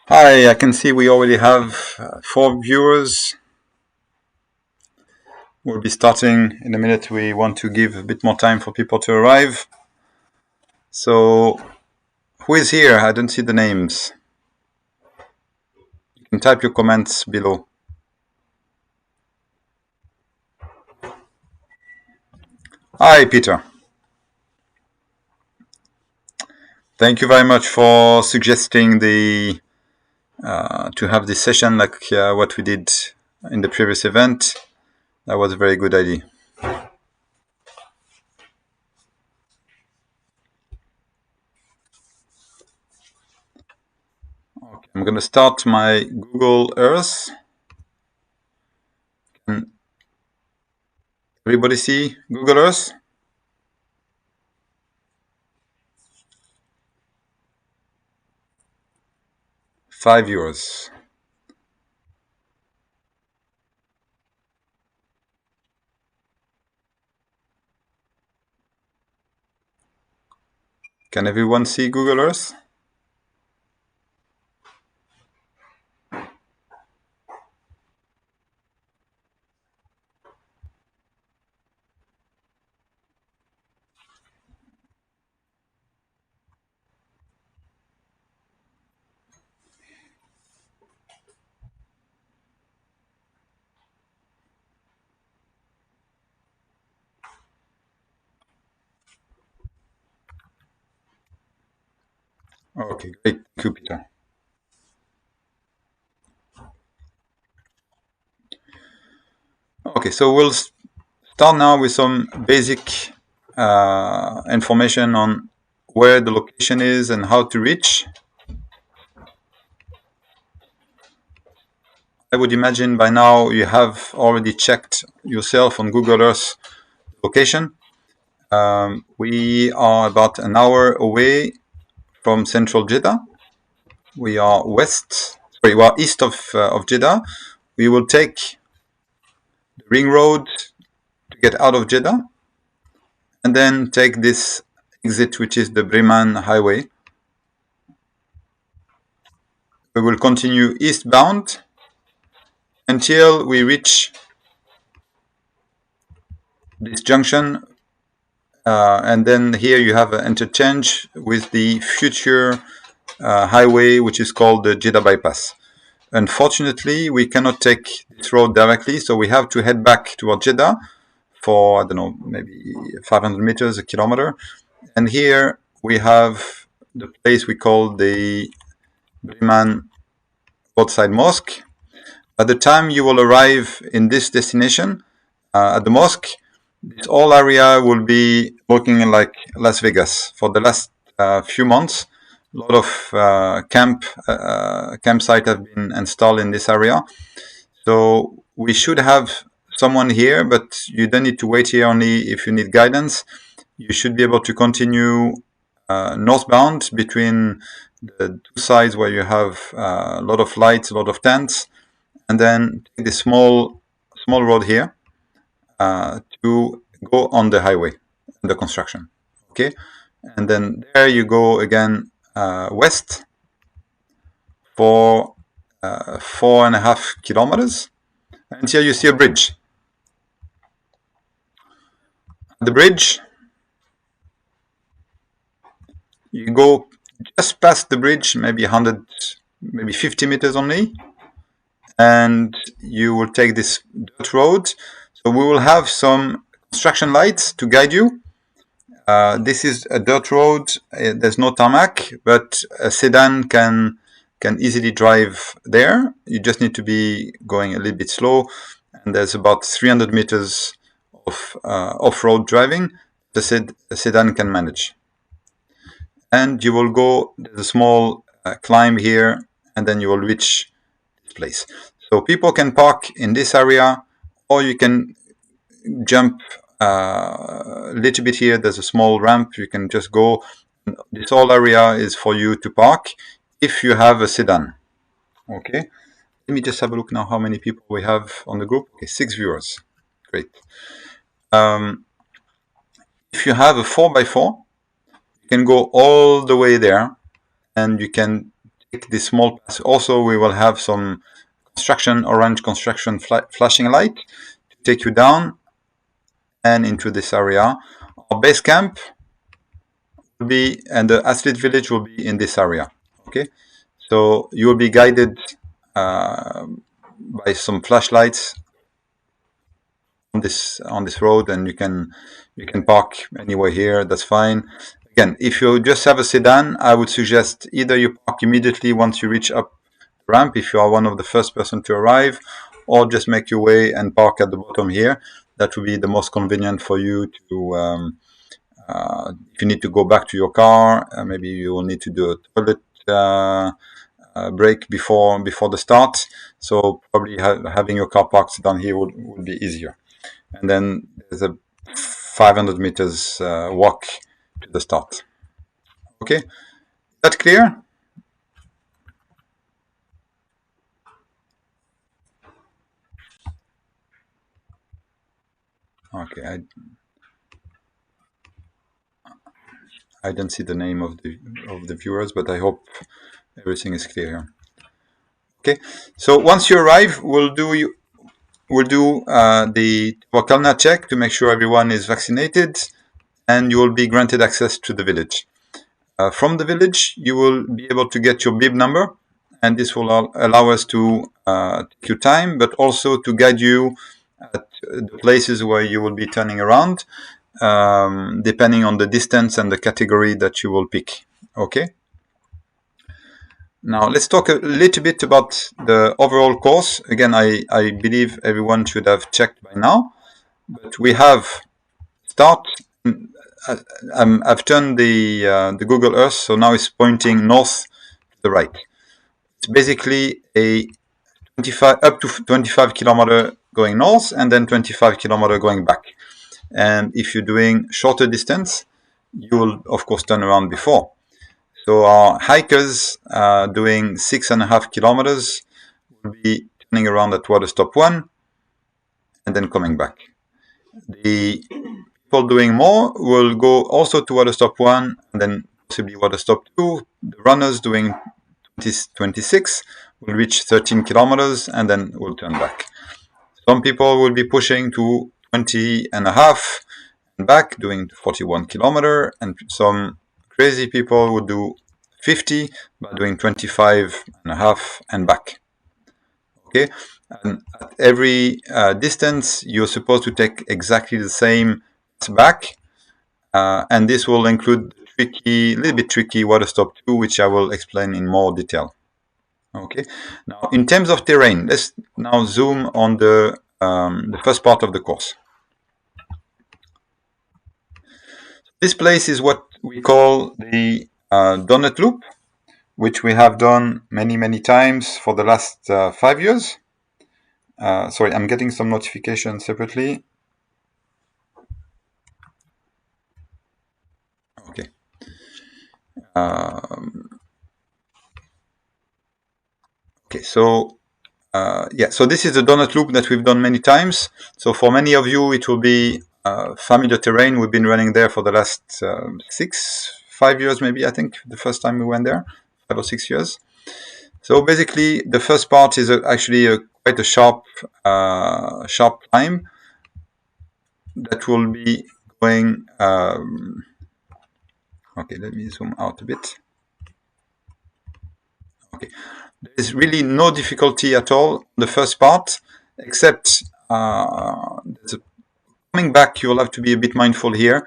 Hi, I can see we already have 4 viewers. We'll be starting in a minute. We want to give a bit more time for people to arrive. So, who is here? I don't see the names. You can type your comments below. Hi, Peter. Thank you very much for suggesting to have this session like what we did in the previous event. That was a very good idea. Okay, I'm going to start my Google Earth. Can everybody see Google Earth? €5. Can everyone see Google Earth? Okay, great. Thank you, Peter. Okay, so we'll start now with some basic information on where the location is and how to reach. I would imagine by now you have already checked yourself on Google Earth location. We are about an hour away from central Jeddah. We are east of Jeddah. We will take the ring road to get out of Jeddah, and then take this exit, which is the Breman Highway. We will continue eastbound until we reach this junction, and then here you have an interchange with the future highway, which is called the Jeddah Bypass. Unfortunately, we cannot take this road directly, so we have to head back toward Jeddah for, I don't know, maybe 500 meters, a kilometer. And here we have the place we call the Breman Roadside Mosque. By the time you will arrive in this destination, at the mosque, this whole area will be looking like Las Vegas. For the last few months, a lot of campsites have been installed in this area. So we should have someone here, but you don't need to wait here only if you need guidance. You should be able to continue northbound between the two sides where you have a lot of lights, a lot of tents, and then take this small road here to go on the highway, the construction. Okay, and then there you go again west for 4.5 kilometers, and here you see a bridge. The bridge, you go just past the bridge, maybe 100, maybe 50 meters only, and you will take this dirt road. So we will have some construction lights to guide you. This is a dirt road. There's no tarmac, but a sedan can easily drive there. You just need to be going a little bit slow. And there's about 300 meters of off-road driving the sedan can manage. And you will go, there's a small climb here, and then you will reach this place. So people can park in this area, or you can jump a little bit here. There's a small ramp. You can just go. This whole area is for you to park if you have a sedan. Okay. Let me just have a look now how many people we have on the group. Okay, 6 viewers. Great. if you have a 4x4, you can go all the way there, and you can take this small pass. Also, we will have some orange construction flashing light to take you down and into this area. Our base camp will be, and the athlete village will be in this area. Okay, so you will be guided by some flashlights on this road, and you can park anywhere here. That's fine. Again, if you just have a sedan, I would suggest either you park immediately once you reach up the ramp if you are one of the first person to arrive, or just make your way and park at the bottom here. That would be the most convenient for you to if you need to go back to your car, maybe you will need to do a toilet break before the start. So probably having your car parked down here would be easier. And then there's a 500 meters walk to the start. Okay, is that clear? Okay, I don't see the name of the viewers, but I hope everything is clear here. Okay, so once you arrive, we'll do the Wakalna check to make sure everyone is vaccinated, and you will be granted access to the village. From the village, you will be able to get your bib number, and this will allow us to take your time, but also to guide you at the places where you will be turning around, depending on the distance and the category that you will pick. Okay. Now let's talk a little bit about the overall course. Again, I believe everyone should have checked by now, but we have start. I've turned the Google Earth, so now it's pointing north to the right. It's basically a 25 up to 25 kilometer going north, and then 25 kilometer going back. And if you're doing shorter distance, you will of course turn around before. So our hikers doing 6.5 kilometers will be turning around at water stop 1 and then coming back. The people doing more will go also to water stop 1 and then possibly water stop 2. The runners doing 26 will reach 13 kilometers and then will turn back. Some people will be pushing to 20.5 and back, doing 41 kilometer, and some crazy people would do 50 by doing 25.5 and back. Okay, and at every distance you're supposed to take exactly the same back, and this will include little bit tricky water stop 2, which I will explain in more detail. Okay, now in terms of terrain, let's now zoom on the first part of the course. This place is what we call the donut loop, which we have done many times for the last 5 years. Sorry, I'm getting some notifications separately. Okay. Okay, so yeah, so this is the donut loop that we've done many times. So for many of you, it will be familiar terrain. We've been running there for the last 5 years, maybe. I think the first time we went there, 5 or 6 years. So basically, the first part is actually quite a sharp climb that will be going. Okay, let me zoom out a bit. Okay, there is really no difficulty at all on the first part, except coming back, you'll have to be a bit mindful here.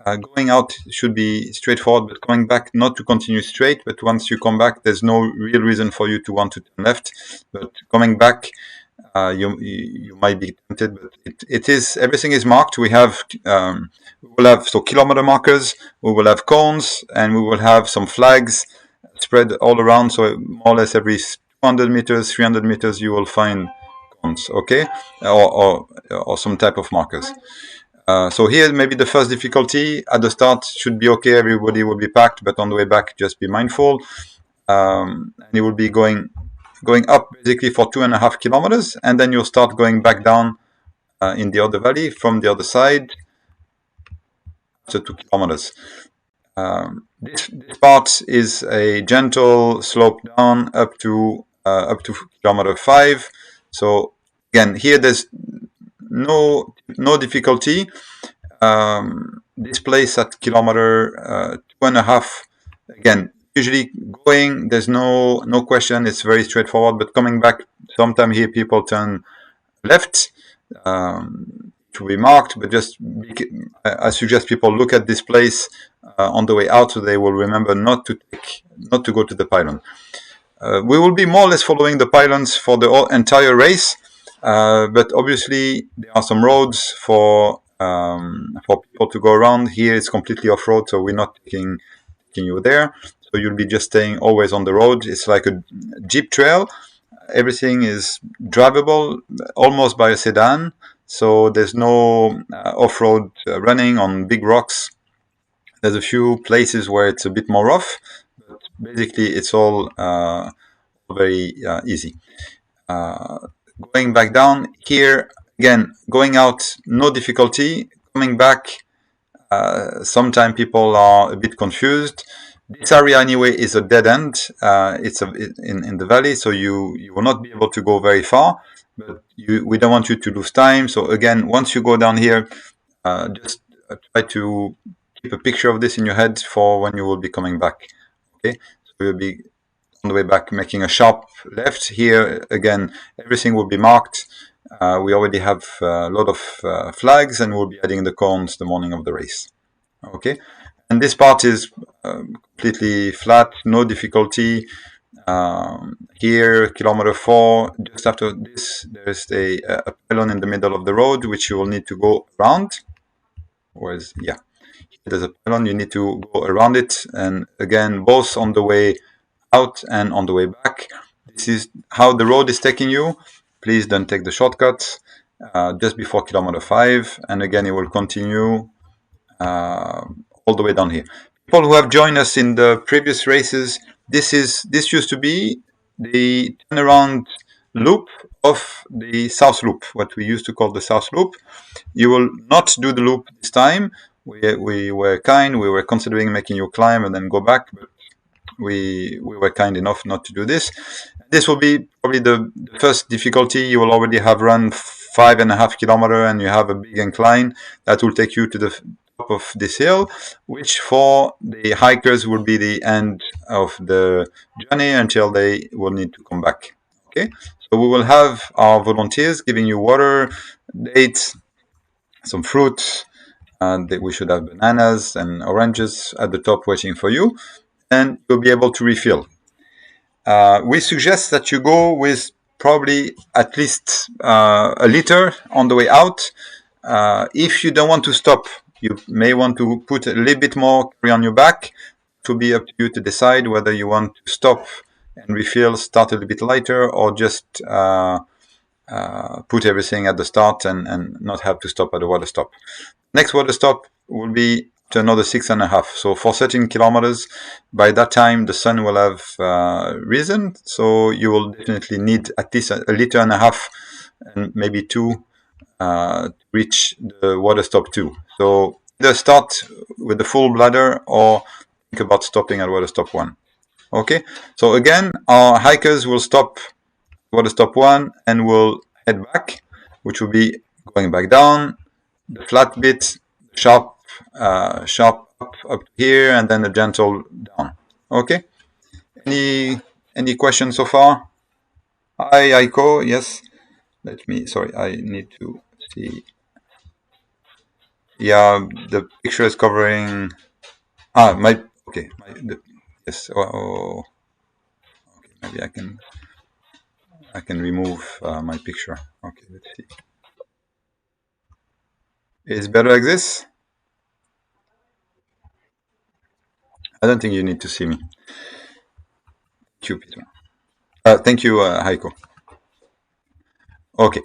Going out should be straightforward, but coming back, not to continue straight, but once you come back, there's no real reason for you to want to turn left. But coming back, you might be tempted, but it is, everything is marked. We will have kilometer markers, we will have cones, and we will have some flags spread all around. So more or less every 200 meters, 300 meters, you will find cones, okay, or some type of markers. So here, maybe the first difficulty at the start should be okay. Everybody will be packed, but on the way back, just be mindful. And you will be going up basically for 2.5 kilometers, and then you'll start going back down in the other valley from the other side. 2 kilometers. This part is a gentle slope down up to kilometer 5. So again, here there's no difficulty. This place at kilometer 2.5, again, usually going, there's no question, it's very straightforward, but coming back, sometime here people turn left, to be marked, but just I suggest people look at this place on the way out, so they will remember not to go to the pylon. We will be more or less following the pylons for the entire race, but obviously there are some roads for people to go around. Here it's completely off-road, so we're not taking you there. So you'll be just staying always on the road. It's like a jeep trail. Everything is drivable, almost by a sedan. So there's no off-road running on big rocks. There's a few places where it's a bit more rough, but basically it's all very easy. Going back down here, again, going out, no difficulty. Coming back, sometimes people are a bit confused. This area anyway is a dead end. It's in the valley, so you will not be able to go very far. But we don't want you to lose time. So again, once you go down here, just try to keep a picture of this in your head for when you will be coming back. Okay, so you'll be on the way back making a sharp left. Here again, everything will be marked. We already have a lot of flags, and we'll be adding the cones the morning of the race. Okay, and this part is completely flat, no difficulty. Here, kilometer 4, just after this, there's a pylon in the middle of the road, which you will need to go around. There's a pylon, you need to go around it, and again, both on the way out and on the way back. This is how the road is taking you. Please don't take the shortcuts just before kilometer 5, and again, it will continue all the way down here. People who have joined us in the previous races, this used to be the turnaround loop of the South Loop, what we used to call the South Loop. You will not do the loop this time. We were kind. We were considering making you climb and then go back, but we were kind enough not to do this. This will be probably the first difficulty. You will already have run 5.5 kilometers, and you have a big incline that will take you to the top of this hill, which for the hikers will be the end of the journey until they will need to come back. Okay, so we will have our volunteers giving you water, dates, some fruits, and we should have bananas and oranges at the top waiting for you, and you'll be able to refill. We suggest that you go with probably at least a liter on the way out. If you don't want to stop, you may want to put a little bit more carry on your back. It will be up to you to decide whether you want to stop and refill, start a little bit lighter, or just put everything at the start and not have to stop at the water stop. Next water stop will be to another 6.5. So for 13 kilometers, by that time the sun will have risen. So you will definitely need at least a liter and a half, and maybe 2 to reach the water stop 2. So either start with the full bladder or think about stopping at water stop 1. Okay. So again, our hikers will stop water stop 1 and will head back, which will be going back down the flat bit, sharp up here, and then a gentle down. Okay. Any questions so far? Hi, Aiko. Yes. Sorry, I need to see. Yeah, the picture is covering. Yes. Okay, maybe I can remove my picture. Okay, let's see. Is better like this? I don't think you need to see me. Thank you, Peter. Thank you, Heiko. Okay.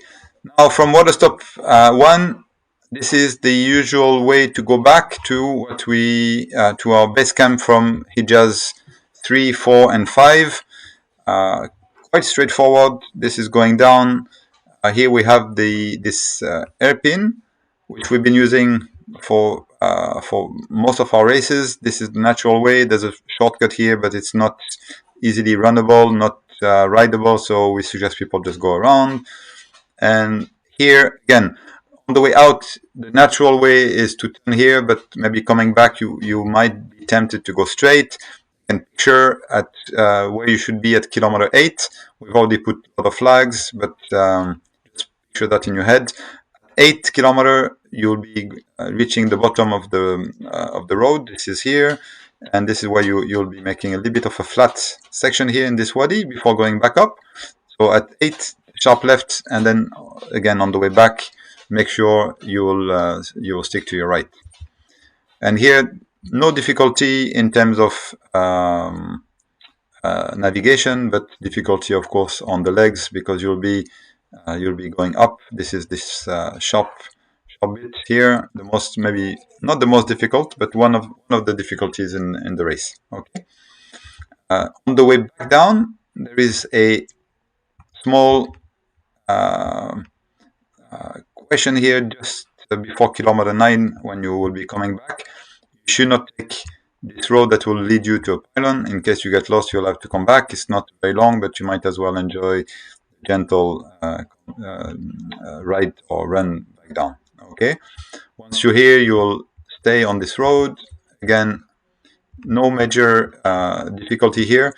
Now from water stop 1, this is the usual way to go back to what we to our base camp from Hejaz 3, 4, and 5. Quite straightforward. This is going down. Here we have this hairpin, which we've been using for for most of our races. This is the natural way. There's a shortcut here, but it's not easily runnable, not rideable, so we suggest people just go around. And here again, on the way out, the natural way is to turn here, but maybe coming back, you might be tempted to go straight. And picture at where you should be at kilometer 8. We've already put a lot of flags, but just picture that in your head. 8 kilometer, you'll be reaching the bottom of the road. This is here, and this is where you'll be making a little bit of a flat section here in this wadi before going back up. So at 8, sharp left, and then again on the way back, make sure you will stick to your right. And here, no difficulty in terms of navigation, but difficulty, of course, on the legs because you'll be going up. This is this sharp bit here. The most, maybe not the most difficult, but one of the difficulties in the race. Okay. On the way back down, there is a small question here just before kilometer 9 when you will be coming back. You should not take this road that will lead you to a pylon. In case you get lost, you'll have to come back. It's not very long, but you might as well enjoy gentle ride or run back down. Okay. Once you're here, you'll stay on this road. Again, no major difficulty here.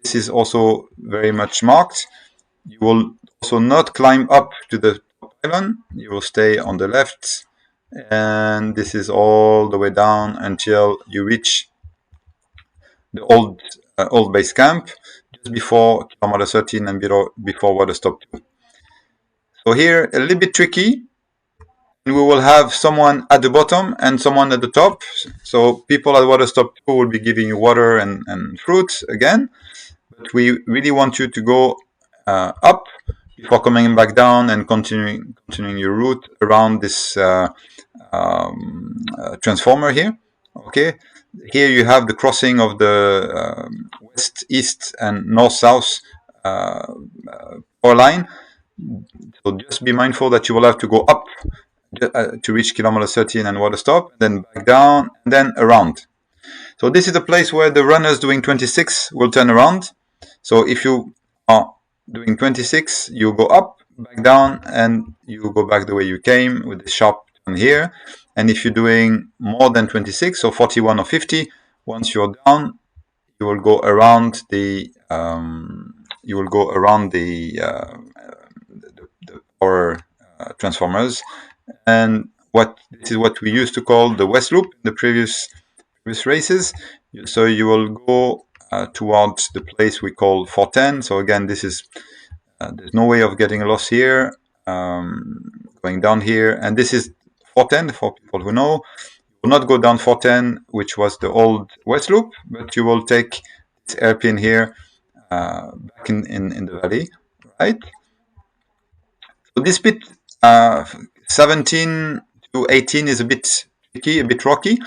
This is also very much marked. You will also not climb up to the pylon. You will stay on the left, and this is all the way down until you reach the old base camp just before kilometer 13 and before water stop 2. So here a little bit tricky. We will have someone at the bottom and someone at the top. So people at water stop 2 will be giving you water and fruits again. But we really want you to go up before coming back down and continuing your route around this transformer here. Okay, here you have the crossing of the west, east, and north, south power line. So just be mindful that you will have to go up to reach kilometer 13 and water stop, then back down, and then around. So this is the place where the runners doing 26 will turn around. So if you are doing 26, you go up, back down, and you go back the way you came with the sharp turn here. And if you're doing more than 26, so 41 or 50, once you're down, you will go around the power transformers. And this is what we used to call the West Loop in the previous races. So you will go towards the place we call 410. So again, this is there's no way of getting lost here. Going down here, and this is 410 for people who know. You will not go down 410, which was the old West Loop, but you will take this hairpin here back in the valley, right? So this bit 17 to 18 is a bit tricky, a bit rocky.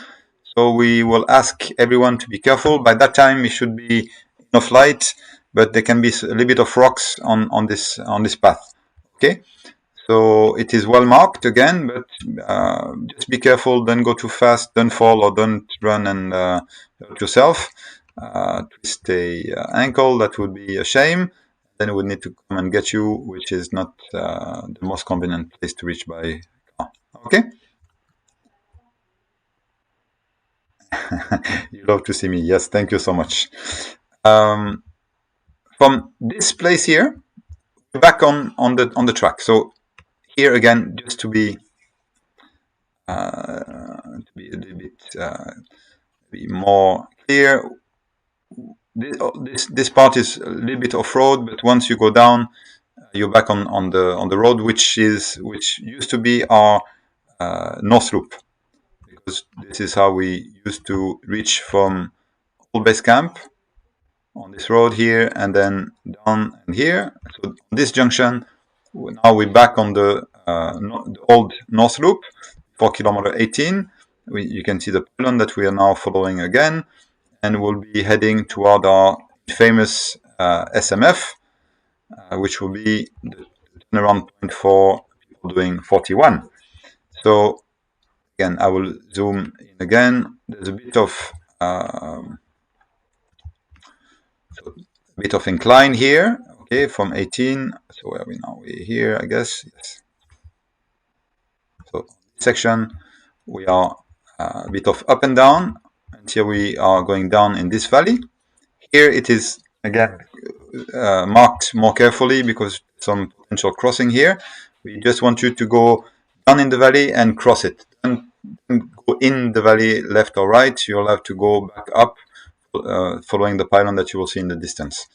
So we will ask everyone to be careful. By that time, it should be enough light, but there can be a little bit of rocks on this path. Okay, so it is well marked again, but just be careful. Don't go too fast. Don't fall or don't run and hurt yourself. Twist a ankle. That would be a shame. Then it would need to come and get you, which is not the most convenient place to reach by car. Okay. You love to see me. Yes, thank you so much. From this place here, we're back on the track. So here again, just to be a little bit be more clear, this part is a little bit off road, but once you go down, you're back on the road, which used to be our north loop. Because this is how we used to reach from old base camp on this road here and then down and here. So this junction, now we're back on the old north loop for kilometer 18. You can see the pylon that we are now following again, and we'll be heading toward our famous SMF, which will be the turnaround point for people doing 41. So Again, I will zoom in again. There's a bit of incline here, okay, from 18. So where are we now? We're here, I guess. Yes. So section, we are a bit of up and down until we are going down in this valley. Here it is again marked more carefully because some potential crossing here. We just want you to go down in the valley and cross it. Don't go in the valley left or right. You'll have to go back up following the pylon that you will see in the distance.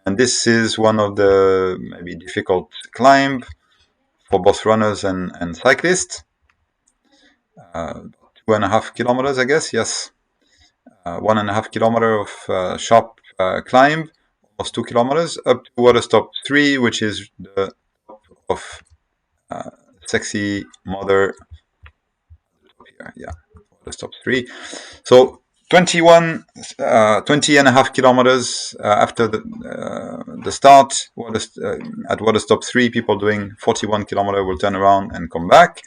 And this is one of the maybe difficult climb for both runners and cyclists. 2.5 kilometers, I guess. Yes, 1.5 kilometer of sharp climb, almost 2 kilometers, up to water stop 3, which is the top of Sexy Mother. Yeah, water stop 3. So 20.5 kilometers after the start. At water stop 3, people doing 41 kilometers will turn around and come back.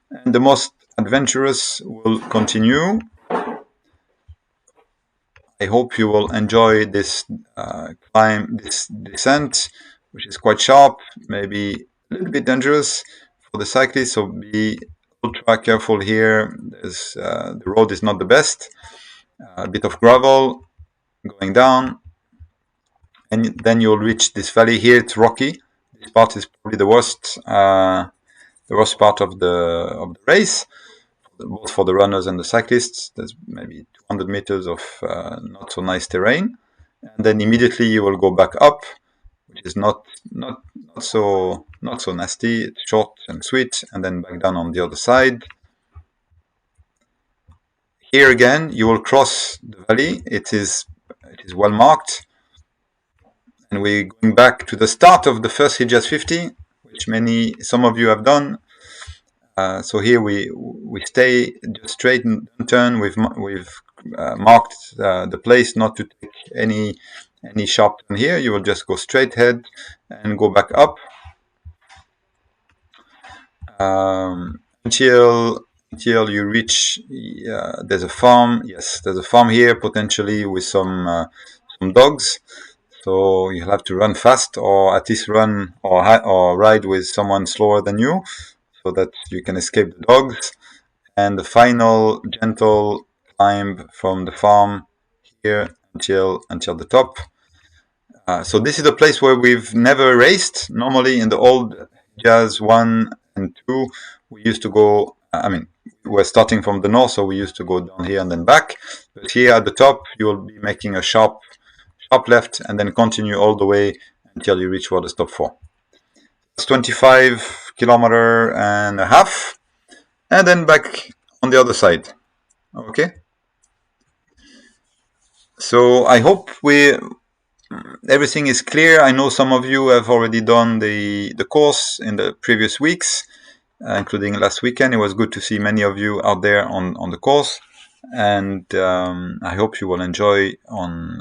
And the most adventurous will continue. I hope you will enjoy this climb, this descent, which is quite sharp, maybe a little bit dangerous for the cyclist, so be ultra careful here. The road is not the best. A bit of gravel going down, and then you'll reach this valley here. It's rocky. This part is probably the worst part of the race, both for the runners and the cyclists. There's maybe 200 meters of not so nice terrain, and then immediately you will go back up, which is not so nasty. It's short and sweet, and then back down on the other side. Here again, you will cross the valley. It is well marked, and we're going back to the start of the first Hejaz50, which some of you have done. So here we stay just straight and turn. We've marked the place not to take any sharp turn here. You will just go straight ahead and go back up until you reach. There's a farm. Yes, there's a farm here potentially with some dogs. So you'll have to run fast, or at least run or ride with someone slower than you, so that you can escape the dogs. And the final gentle climb from the farm here until the top. So this is a place where we've never raced. Normally in the old Hejaz 1 and 2, we used to go, we're starting from the north, so we used to go down here and then back. But here at the top, you will be making a sharp left and then continue all the way until you reach water stop 4. It's 25 kilometer and a half, and then back on the other side. Okay. So I hope everything is clear. I know some of you have already done the course in the previous weeks, including last weekend. It was good to see many of you out there on the course, and I hope you will enjoy on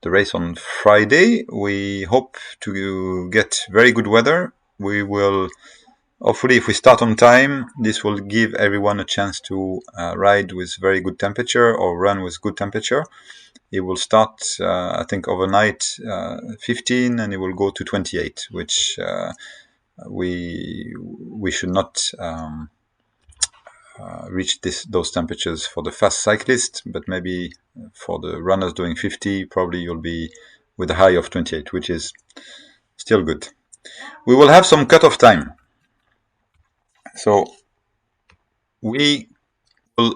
the race on Friday. We hope to get very good weather. We will, hopefully, if we start on time, this will give everyone a chance to ride with very good temperature or run with good temperature. It will start, I think, overnight 15, and it will go to 28, which we should not reach those temperatures for the fast cyclist, but maybe for the runners doing 50, probably you'll be with a high of 28, which is still good. We will have some cutoff time. So we will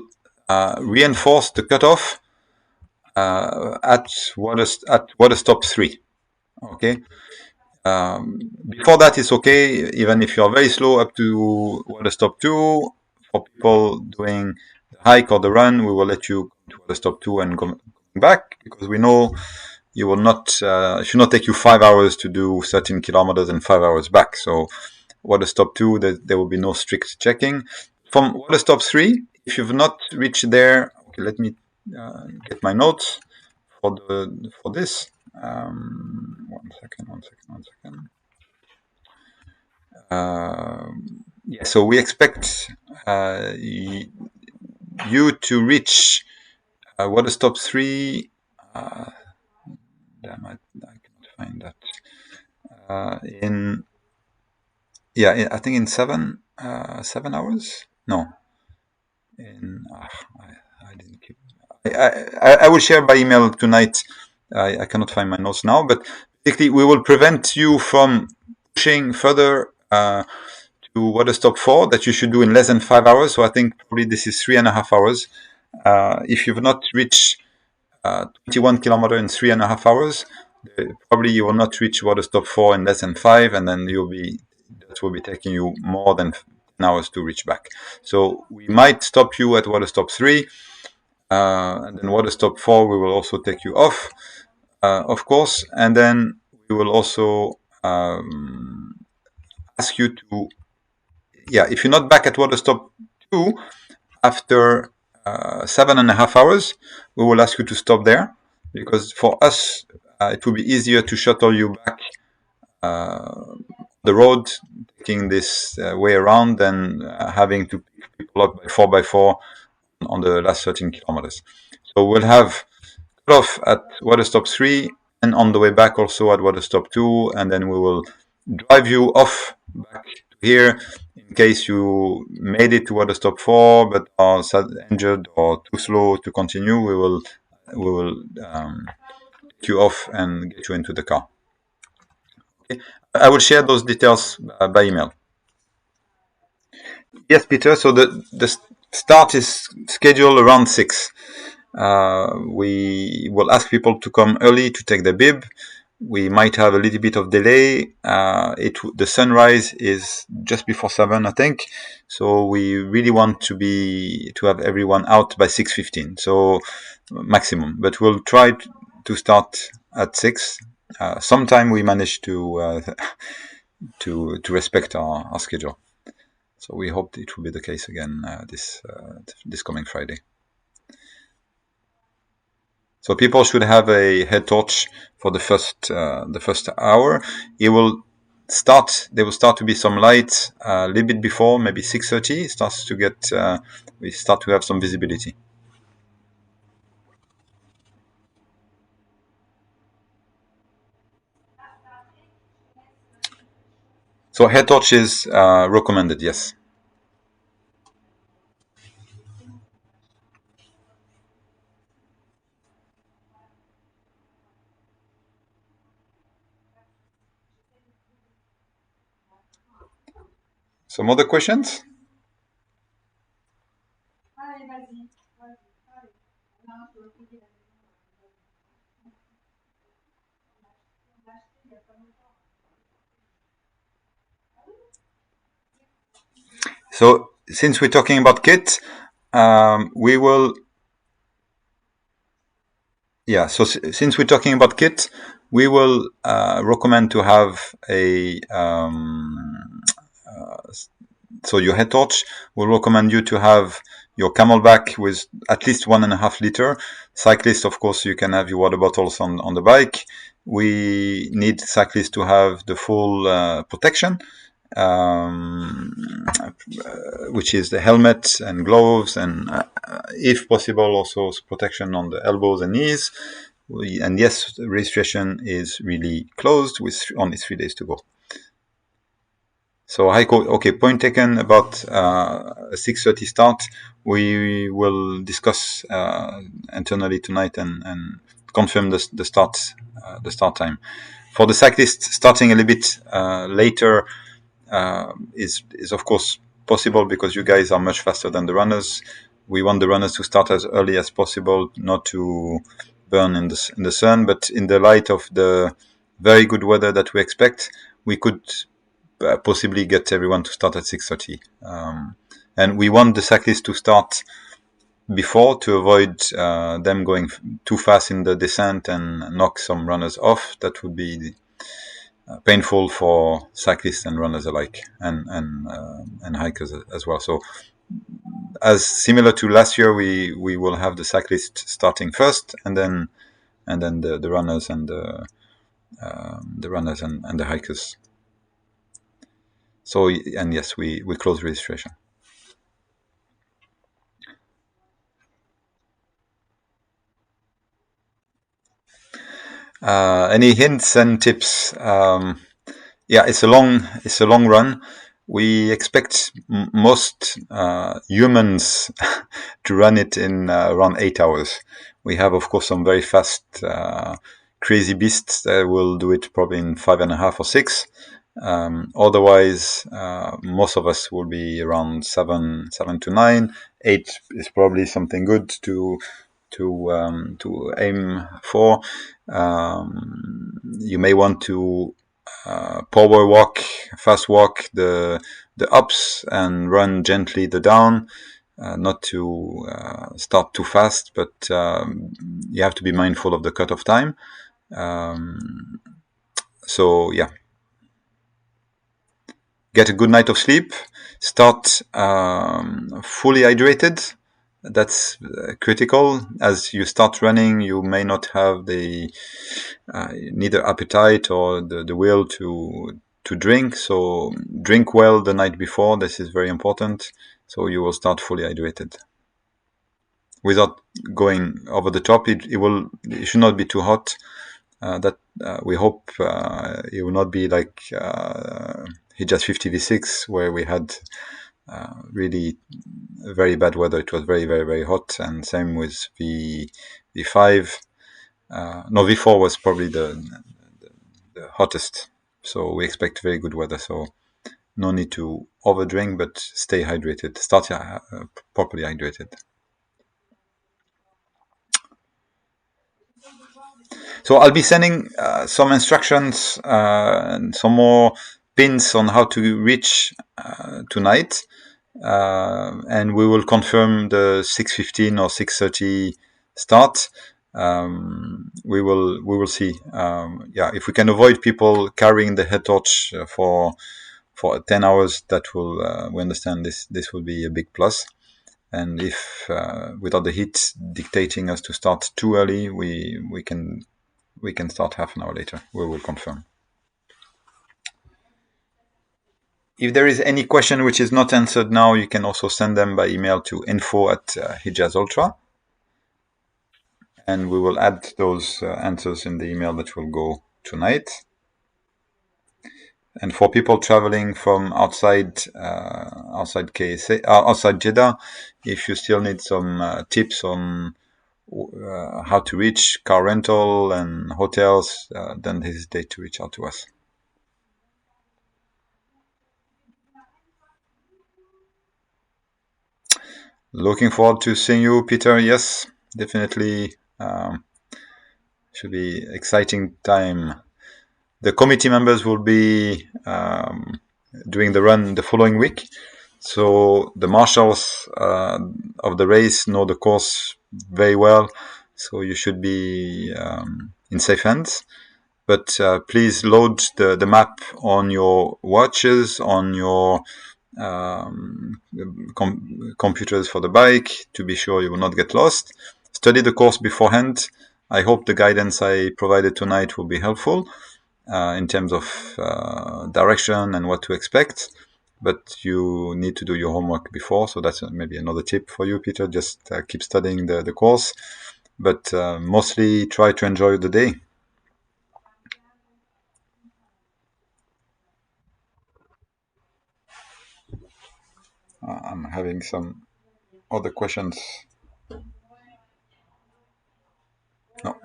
reinforce the cutoff at water stop 3. Okay. Before that, it's okay, even if you're very slow, up to water stop 2. For people doing the hike or the run, we will let you go to water stop 2 and go back, because we know you will not. It should not take you 5 hours to do 13 kilometers and 5 hours back. So water stop 2, there will be no strict checking. From water stop 3, if you've not reached there, okay, let me get my notes for this. One second. Yeah, so we expect you to reach water stop 3. Damn, I cannot find that. I think in 7 hours. No, I didn't keep. I will share by email tonight. I cannot find my notes now, but basically we will prevent you from pushing further to water stop 4 that you should do in less than 5 hours. So I think probably this is 3.5 hours. If you've not reached 21 kilometers in 3.5 hours, probably you will not reach water stop 4 in less than 5, and then that will be taking you more than 10 hours to reach back. So we might stop you at water stop 3, and then water stop 4 we will also take you off, of course, and then we will also ask you to, if you're not back at water stop 2 after 7.5 hours, we will ask you to stop there, because for us it will be easier to shuttle you back the road, taking this way around, than having to pick people up by 4x4 on the last 13 kilometers. So we'll have cut off at water stop 3 and on the way back also at water stop 2, and then we will drive you off back to here. In case you made it to water stop 4 but are injured or too slow to continue, we will take you off and get you into the car. Okay. I will share those details by email. Yes, Peter. So the start is scheduled around 6. We will ask people to come early to take the bib. We might have a little bit of delay. The sunrise is just before 7, I think. So we really want to have everyone out by 6:15. So maximum, but we'll try to start at 6. Sometime we manage to respect our schedule. So we hope it will be the case again this coming Friday. So people should have a head torch for the first hour. They will start to be some light a little bit before, maybe 6:30. We start to have some visibility. So head torch is recommended, yes. Some other questions? So since we're talking about kit, we will. Yeah. So since we're talking about kit, we will recommend to have a. So your head torch, we'll recommend you to have your Camelback with at least 1.5 liter. Cyclists, of course, you can have your water bottles on the bike. We need cyclists to have the full protection, which is the helmet and gloves, and if possible also protection on the elbows and knees. And yes, the registration is really closed with only 3 days to go. So Heiko, okay, point taken about a 6:30 start. We will discuss internally tonight and confirm the start time. For the cyclists, starting a little bit later is of course possible, because you guys are much faster than the runners. We want the runners to start as early as possible, not to burn in the sun. But in the light of the very good weather that we expect, we could possibly get everyone to start at 6:30. And we want the cyclists to start before, to avoid them going too fast in the descent and knock some runners off. That would be painful for cyclists and runners alike, and hikers as well. So as similar to last year, we will have the cyclists starting first, and then the runners and the hikers. So, and yes, we close registration. Any hints and tips? Yeah, it's a long run. We expect most humans to run it in around 8 hours. We have, of course, some very fast, crazy beasts that will do it probably in 5.5 or 6. Otherwise, most of us will be around 7 to 9. 8 is probably something good to aim for. You may want to power walk, fast walk the ups and run gently the down. Not to start too fast, but you have to be mindful of the cutoff time. So yeah, get a good night of sleep. Start fully hydrated. That's critical. As you start running, you may not have the neither appetite or the will to drink. So drink well the night before. This is very important. So you will start fully hydrated. Without going over the top, it should not be too hot. That we hope it will not be like Hejaz50v6, where we had really very bad weather. It was very, very, very hot, and same with V5. No, V4 was probably the hottest. So we expect very good weather. So no need to overdrink, but stay hydrated. Start properly hydrated. So I'll be sending some instructions and some more pins on how to reach tonight. And we will confirm the 6:15 or 6:30 start. We will see. Yeah, if we can avoid people carrying the head torch for 10 hours, that will we understand this will be a big plus. And if without the heat dictating us to start too early, we can start half an hour later. We will confirm. If there is any question which is not answered now, you can also send them by email to info@Hejaz Ultra, and we will add those answers in the email that will go tonight. And for people traveling from outside KSA, outside Jeddah, if you still need some tips on how to reach car rental and hotels, don't hesitate to reach out to us. Looking forward to seeing you, Peter. Yes, definitely. Should be exciting time. The committee members will be doing the run the following week. So the marshals of the race know the course very well. So you should be in safe hands. But please load the map on your watches, on your computers for the bike, to be sure you will not get lost. Study the course beforehand. I hope the guidance I provided tonight will be helpful in terms of direction and what to expect. But you need to do your homework before, so that's maybe another tip for you, Peter. Just keep studying the course, but mostly try to enjoy the day. I'm having some other questions. No.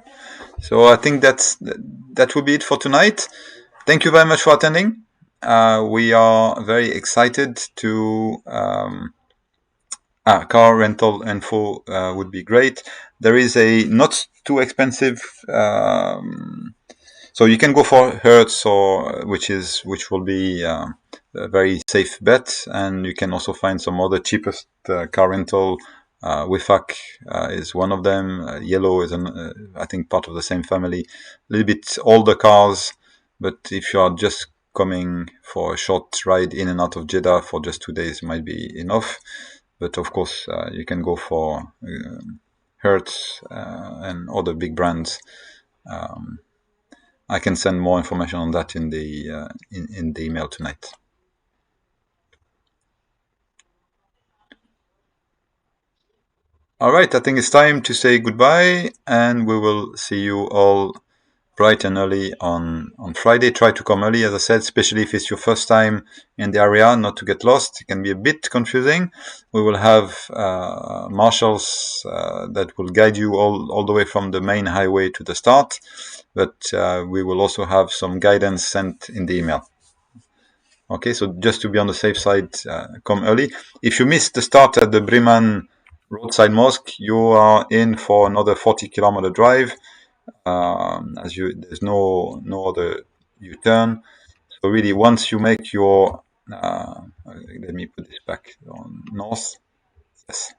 So I think that will be it for tonight. Thank you very much for attending. We are very excited to car rental info would be great. There is a not too expensive so you can go for Hertz, or which will be a very safe bet, and you can also find some other cheapest car rental. Wifak is one of them. Yellow is I think part of the same family. A little bit older cars, but if you are just coming for a short ride in and out of Jeddah for just 2 days, might be enough. But of course, you can go for Hertz and other big brands. I can send more information on that in the email tonight. All right, I think it's time to say goodbye, and we will see you all bright and early on Friday. Try to come early, as I said, especially if it's your first time in the area, not to get lost. It can be a bit confusing. We will have marshals that will guide you all the way from the main highway to the start, but we will also have some guidance sent in the email. Okay, so just to be on the safe side, come early. If you miss the start at the Bremen roadside mosque, you are in for another 40-kilometer drive. There's no other U-turn. So really, once you make your, let me put this back on north. Yes.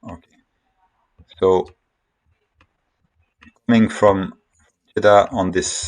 Okay. So coming from Jeddah on this